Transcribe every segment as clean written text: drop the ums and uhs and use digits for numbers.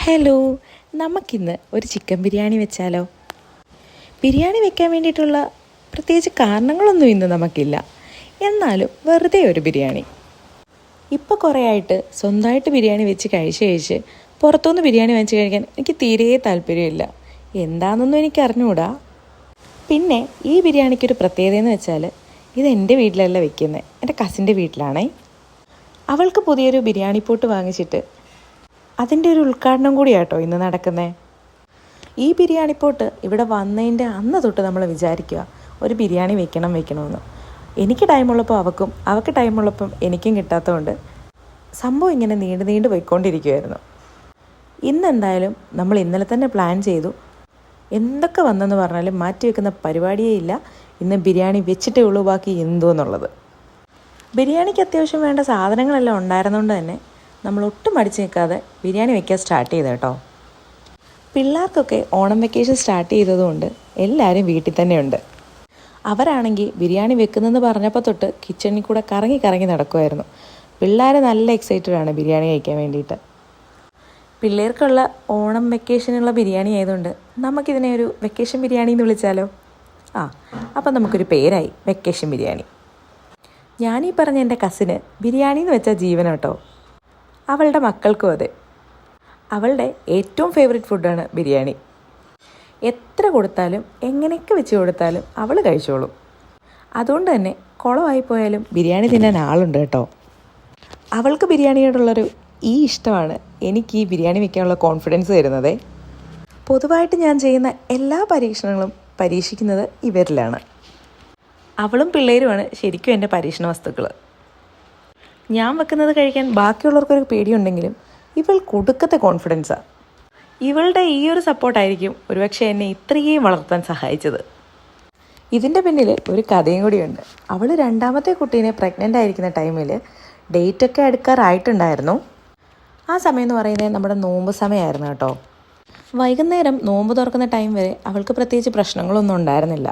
Hello, നമുക്കിന്ന് ഒരു chicken biryani വെച്ചാലോ? ബിരിയാണി വെക്കാൻ വേണ്ടിയിട്ടുള്ള പ്രത്യേകിച്ച് കാരണങ്ങളൊന്നും ഇന്ന് നമുക്കില്ല. എന്നാലും വെറുതെ ഒരു ബിരിയാണി. ഇപ്പോൾ കുറേ ആയിട്ട് സ്വന്തമായിട്ട് ബിരിയാണി വെച്ച് കഴിച്ച് പുറത്തുനിന്ന് ബിരിയാണി വെച്ച് കഴിക്കാൻ എനിക്ക് തീരെ താല്പര്യമില്ല. എന്താണെന്നൊന്നും എനിക്ക് അറിഞ്ഞുകൂടാ. പിന്നെ ഈ ബിരിയാണിക്കൊരു പ്രത്യേകത എന്ന് വെച്ചാൽ ഇത് എൻ്റെ വീട്ടിലല്ല വെക്കുന്നത്, എൻ്റെ കസിൻ്റെ വീട്ടിലാണേ. അവൾക്ക് പുതിയൊരു ബിരിയാണി പോട്ട് വാങ്ങിച്ചിട്ട് അതിൻ്റെ ഒരു ഉദ്ഘാടനം കൂടിയാട്ടോ ഇന്ന് നടക്കുന്നത്. ഈ ബിരിയാണി പോട്ട് ഇവിടെ വന്നതിൻ്റെ അന്ന് തൊട്ട് നമ്മൾ വിചാരിക്കുക ഒരു ബിരിയാണി വെക്കണമെന്ന്. എനിക്ക് ടൈമുള്ളപ്പോൾ അവൾക്ക് ടൈമുള്ളപ്പം എനിക്കും കിട്ടാത്തതുകൊണ്ട് സംഭവം ഇങ്ങനെ നീണ്ടു പോയിക്കൊണ്ടിരിക്കുമായിരുന്നു. ഇന്നെന്തായാലും നമ്മൾ ഇന്നലെ തന്നെ പ്ലാൻ ചെയ്തു. എന്തൊക്കെ വന്നെന്ന് പറഞ്ഞാലും മാറ്റി വെക്കുന്ന പരിപാടിയേ ഇല്ല. ഇന്ന് ബിരിയാണി വെച്ചിട്ടേ ഉള്ളൂ, ബാക്കി എന്തോ എന്നുള്ളത്. ബിരിയാണിക്ക് അത്യാവശ്യം വേണ്ട സാധനങ്ങളെല്ലാം ഉണ്ടായിരുന്നതുകൊണ്ട് തന്നെ നമ്മൾ ഒട്ടും മടിച്ച് നിൽക്കാതെ ബിരിയാണി വെക്കാൻ സ്റ്റാർട്ട് ചെയ്തു കേട്ടോ. പിള്ളേർക്കൊക്കെ ഓണം വെക്കേഷൻ സ്റ്റാർട്ട് ചെയ്തതുകൊണ്ട് എല്ലാവരും വീട്ടിൽ തന്നെയുണ്ട്. അവരാണെങ്കിൽ ബിരിയാണി വെക്കുന്നതെന്ന് പറഞ്ഞപ്പോൾ തൊട്ട് കിച്ചണിൽ കൂടെ കറങ്ങി നടക്കുമായിരുന്നു. പിള്ളേർ നല്ല എക്സൈറ്റഡ് ആണ് ബിരിയാണി കഴിക്കാൻ വേണ്ടിയിട്ട്. പിള്ളേർക്കുള്ള ഓണം വെക്കേഷനുള്ള ബിരിയാണി ആയതുകൊണ്ട് നമുക്കിതിനെ ഒരു വെക്കേഷൻ ബിരിയാണി എന്ന് വിളിച്ചാലോ? അപ്പം നമുക്കൊരു പേരായി, വെക്കേഷൻ ബിരിയാണി. ഞാനീ പറഞ്ഞ എൻ്റെ കസിന് ബിരിയാണി എന്ന് വെച്ചാൽ ജീവൻ കേട്ടോ. അവളുടെ മക്കൾക്കും അതെ. അവളുടെ ഏറ്റവും ഫേവറേറ്റ് ഫുഡാണ് ബിരിയാണി. എത്ര കൊടുത്താലും എങ്ങനെയൊക്കെ വെച്ച് കൊടുത്താലും അവൾ കഴിച്ചോളും. അതുകൊണ്ട് തന്നെ കുളമായി പോയാലും ബിരിയാണി തിന്നാൻ ആളുണ്ട് കേട്ടോ. അവൾക്ക് ബിരിയാണിയോടുള്ളൊരു ഇഷ്ടമാണ് എനിക്ക് ഈ ബിരിയാണി വയ്ക്കാനുള്ള കോൺഫിഡൻസ് തരുന്നത്. പൊതുവായിട്ട് ഞാൻ ചെയ്യുന്ന എല്ലാ പരീക്ഷണങ്ങളും പരീക്ഷിക്കുന്നത് ഇവരിലാണ്. അവളും പിള്ളേരുമാണ് ശരിക്കും എൻ്റെ പരീക്ഷണ വസ്തുക്കൾ. ഞാൻ വെക്കുന്നത് കഴിക്കാൻ ബാക്കിയുള്ളവർക്കൊരു പേടിയുണ്ടെങ്കിലും ഇവൾ കൊടുക്കത്തെ കോൺഫിഡൻസാണ്. ഇവളുടെ ഈ ഒരു സപ്പോർട്ടായിരിക്കും ഒരുപക്ഷെ എന്നെ ഇത്രയും വളർത്താൻ സഹായിച്ചത്. ഇതിൻ്റെ പിന്നിൽ ഒരു കഥയും കൂടിയുണ്ട്. അവൾ രണ്ടാമത്തെ കുട്ടീനെ പ്രഗ്നൻ്റ് ആയിരിക്കുന്ന ടൈമിൽ ഡേറ്റൊക്കെ അടുക്കാറായിട്ടുണ്ടായിരുന്നു. ആ സമയം എന്ന് പറയുന്നത് നമ്മുടെ നോമ്പ് സമയമായിരുന്നു കേട്ടോ. വൈകുന്നേരം നോമ്പ് തുറക്കുന്ന ടൈം വരെ അവൾക്ക് പ്രത്യേകിച്ച് പ്രശ്നങ്ങളൊന്നും ഉണ്ടായിരുന്നില്ല.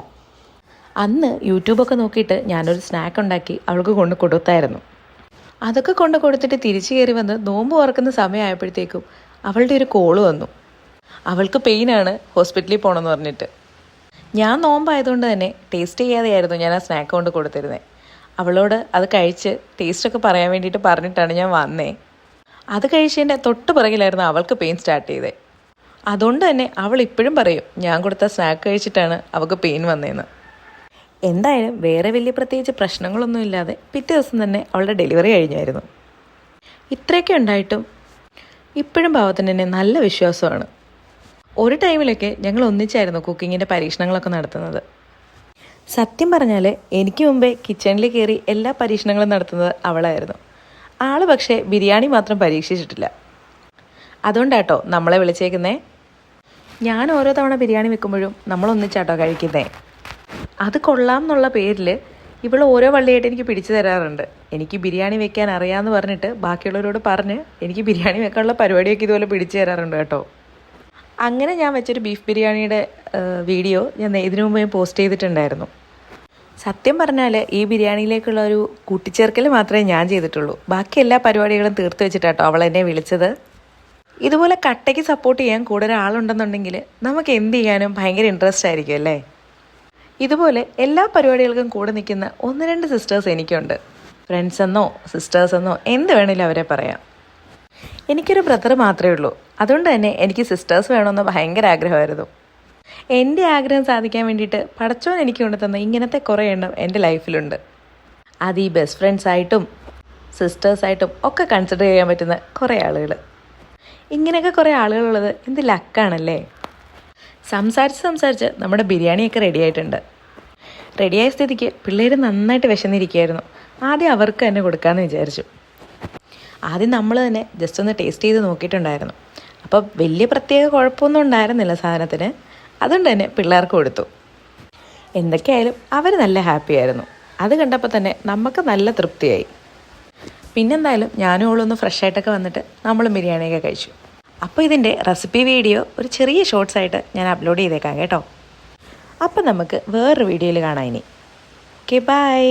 അന്ന് യൂട്യൂബൊക്കെ നോക്കിയിട്ട് ഞാനൊരു സ്നാക്ക് ഉണ്ടാക്കി അവൾക്ക് കൊണ്ട് കൊടുത്തായിരുന്നു. അതൊക്കെ കൊണ്ട് കൊടുത്തിട്ട് തിരിച്ചു കയറി വന്ന് നോമ്പ് തുറക്കുന്ന സമയമായപ്പോഴത്തേക്കും അവളുടെ ഒരു കോള് വന്നു. അവൾക്ക് പെയിനാണ്, ഹോസ്പിറ്റലിൽ പോകണമെന്ന് പറഞ്ഞിട്ട്. ഞാൻ നോമ്പായതുകൊണ്ട് തന്നെ ടേസ്റ്റ് ചെയ്യാതെയായിരുന്നു ഞാൻ ആ സ്നാക്ക് കൊണ്ട് കൊടുത്തിരുന്നത്. അവളോട് അത് കഴിച്ച് ടേസ്റ്റൊക്കെ പറയാൻ വേണ്ടിയിട്ട് പറഞ്ഞിട്ടാണ് ഞാൻ വന്നേ. അത് കഴിച്ചതിൻ്റെ തൊട്ട് പിറകിലായിരുന്നു അവൾക്ക് പെയിൻ സ്റ്റാർട്ട് ചെയ്തത്. അതുകൊണ്ട് തന്നെ അവൾ ഇപ്പോഴും പറയും ഞാൻ കൊടുത്ത സ്നാക്ക് കഴിച്ചിട്ടാണ് അവൾക്ക് പെയിൻ വന്നതെന്ന്. എന്തായാലും വേറെ വലിയ പ്രത്യേകിച്ച് പ്രശ്നങ്ങളൊന്നും ഇല്ലാതെ പിറ്റേ ദിവസം തന്നെ അവളുടെ ഡെലിവറി കഴിഞ്ഞായിരുന്നു. ഇത്രയൊക്കെ ഉണ്ടായിട്ടും ഇപ്പോഴും ഭാവത്തിന് തന്നെ നല്ല വിശ്വാസമാണ്. ഒരു ടൈമിലൊക്കെ ഞങ്ങൾ ഒന്നിച്ചായിരുന്നു കുക്കിങ്ങിൻ്റെ പരീക്ഷണങ്ങളൊക്കെ നടത്തുന്നത്. സത്യം പറഞ്ഞാൽ എനിക്ക് മുമ്പേ കിച്ചണിൽ കയറി എല്ലാ പരീക്ഷണങ്ങളും നടത്തുന്നത് അവളായിരുന്നു. ആൾ പക്ഷേ ബിരിയാണി മാത്രം പരീക്ഷിച്ചിട്ടില്ല. അതുകൊണ്ടാട്ടോ നമ്മളെ വിളിച്ചേക്കുന്നേ. ഞാൻ ഓരോ തവണ ബിരിയാണി വെക്കുമ്പോഴും നമ്മളൊന്നിച്ചാട്ടോ കഴിക്കുന്നേ. അത് കൊള്ളാം എന്നുള്ള പേരിൽ ഇവൾ ഓരോ വള്ളിയായിട്ട് എനിക്ക് പിടിച്ചു തരാറുണ്ട്. എനിക്ക് ബിരിയാണി വെക്കാൻ അറിയാമെന്ന് പറഞ്ഞിട്ട് ബാക്കിയുള്ളവരോട് പറഞ്ഞ് എനിക്ക് ബിരിയാണി വെക്കാനുള്ള പരിപാടിയൊക്കെ ഇതുപോലെ പിടിച്ചു തരാറുണ്ട് കേട്ടോ. അങ്ങനെ ഞാൻ വെച്ചൊരു ബീഫ് ബിരിയാണിയുടെ വീഡിയോ ഞാൻ ഇതിനു മുമ്പ് പോസ്റ്റ് ചെയ്തിട്ടുണ്ടായിരുന്നു. സത്യം പറഞ്ഞാൽ ഈ ബിരിയാണിയിലേക്കുള്ള ഒരു കൂട്ടിച്ചേർക്കൽ മാത്രമേ ഞാൻ ചെയ്തിട്ടുള്ളൂ. ബാക്കി എല്ലാ പരിപാടികളും തീർത്ത് വെച്ചിട്ടാട്ടോ അവൾ എന്നെ വിളിച്ചത്. ഇതുപോലെ കട്ടയ്ക്ക് സപ്പോർട്ട് ചെയ്യാൻ കൂടെ ഒരാളുണ്ടെന്നുണ്ടെങ്കിൽ നമുക്ക് എന്ത് ചെയ്യാനും ഭയങ്കര ഇൻട്രസ്റ്റ് ആയിരിക്കും അല്ലേ. ഇതുപോലെ എല്ലാ പരിപാടികൾക്കും കൂടെ നിൽക്കുന്ന 1-2 സിസ്റ്റേഴ്സ് എനിക്കുണ്ട്. ഫ്രണ്ട്സ് എന്നോ സിസ്റ്റേഴ്സ് എന്നോ എന്ത് വേണമെങ്കിലും അവരെ പറയാം. എനിക്കൊരു ബ്രദർ മാത്രമേ ഉള്ളൂ. അതുകൊണ്ട് തന്നെ എനിക്ക് സിസ്റ്റേഴ്സ് വേണമെന്ന് ഭയങ്കര ആഗ്രഹമായിരുന്നു. എൻ്റെ ആഗ്രഹം സാധിക്കാൻ വേണ്ടിയിട്ട് പടച്ചോൻ എനിക്ക് കൊണ്ടുതന്ന ഇങ്ങനത്തെ കുറേ എണ്ണം എൻ്റെ ലൈഫിലുണ്ട്. അത് ഈ ബെസ്റ്റ് ഫ്രണ്ട്സായിട്ടും സിസ്റ്റേഴ്സായിട്ടും ഒക്കെ കൺസിഡർ ചെയ്യാൻ പറ്റുന്ന കുറേ ആളുകൾ. ഇങ്ങനെയൊക്കെ കുറേ ആളുകളുള്ളത് എന്ത് ലക്കാണല്ലേ. സംസാരിച്ച് നമ്മുടെ ബിരിയാണിയൊക്കെ റെഡിയായിട്ടുണ്ട്. റെഡിയായ സ്ഥിതിക്ക് പിള്ളേർ നന്നായിട്ട് വിശന്നിരിക്കുകയായിരുന്നു. ആദ്യം അവർക്ക് തന്നെ കൊടുക്കാമെന്ന് വിചാരിച്ചു. ആദ്യം നമ്മൾ തന്നെ ജസ്റ്റ് ഒന്ന് ടേസ്റ്റ് ചെയ്ത് നോക്കിയിട്ടുണ്ടായിരുന്നു. അപ്പോൾ വലിയ പ്രത്യേക കുഴപ്പമൊന്നും ഉണ്ടായിരുന്നില്ല സാധനത്തിന്. അതുകൊണ്ട് തന്നെ പിള്ളേർക്ക് കൊടുത്തു. എന്തൊക്കെയായാലും അവർ നല്ല ഹാപ്പി ആയിരുന്നു. അത് കണ്ടപ്പോൾ തന്നെ നമുക്ക് നല്ല തൃപ്തിയായി. പിന്നെന്തായാലും ഞാനും അവളൊന്ന് ഫ്രഷായിട്ടൊക്കെ വന്നിട്ട് നമ്മളും ബിരിയാണിയൊക്കെ കഴിച്ചു. അപ്പോൾ ഇതിൻ്റെ റെസിപ്പി വീഡിയോ ഒരു ചെറിയ ഷോർട്സ് ആയിട്ട് ഞാൻ അപ്ലോഡ് ചെയ്തേക്കാം കേട്ടോ. അപ്പം നമുക്ക് വേറൊരു വീഡിയോയിൽ കാണാം ഇനി. Okay, by.